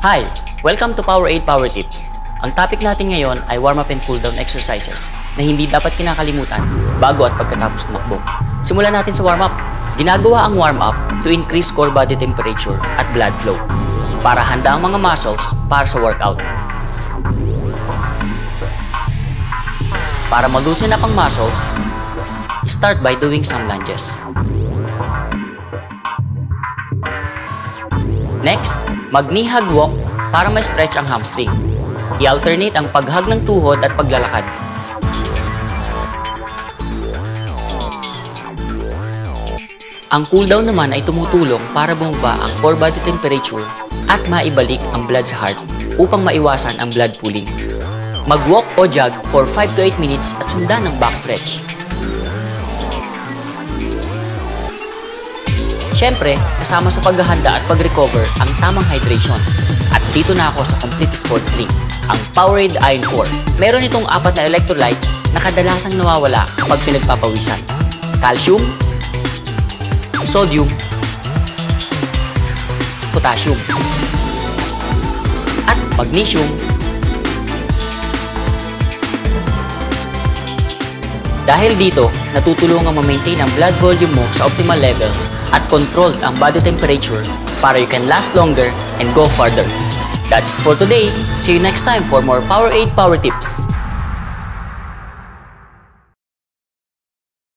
Hi! Welcome to Powerade Power Tips. Ang topic natin ngayon ay warm-up and cool-down exercises na hindi dapat kinakalimutan bago at pagkatapos tumakbo. Simulan natin sa warm-up. Ginagawa ang warm-up to increase core body temperature at blood flow para handa ang mga muscles para sa workout. Para mag-loosen up ang muscles, start by doing some lunges. Next, mag-knee hug walk para ma-stretch ang hamstring. I-alternate ang paghug ng tuhod at paglalakad. Ang cooldown naman ay tumutulong para bumaba ang core body temperature at maibalik ang blood sa heart upang maiwasan ang blood pooling. Mag-walk o jog for 5 to 8 minutes at sundan ng back stretch. Siyempre, kasama sa paghahanda at pag-recover ang tamang hydration. At dito na ako sa Complete Sports Drink, ang Powerade Iron 4. Meron itong 4 na electrolytes na kadalasang nawawala kapag pinagpapawisan. Calcium, sodium, potassium, at magnesium. Dahil dito, natutulungan ma-maintain ang blood volume mo sa optimal levels at controlled ang body temperature para you can last longer and go farther. That's it for today. See you next time for more Powerade Power Tips.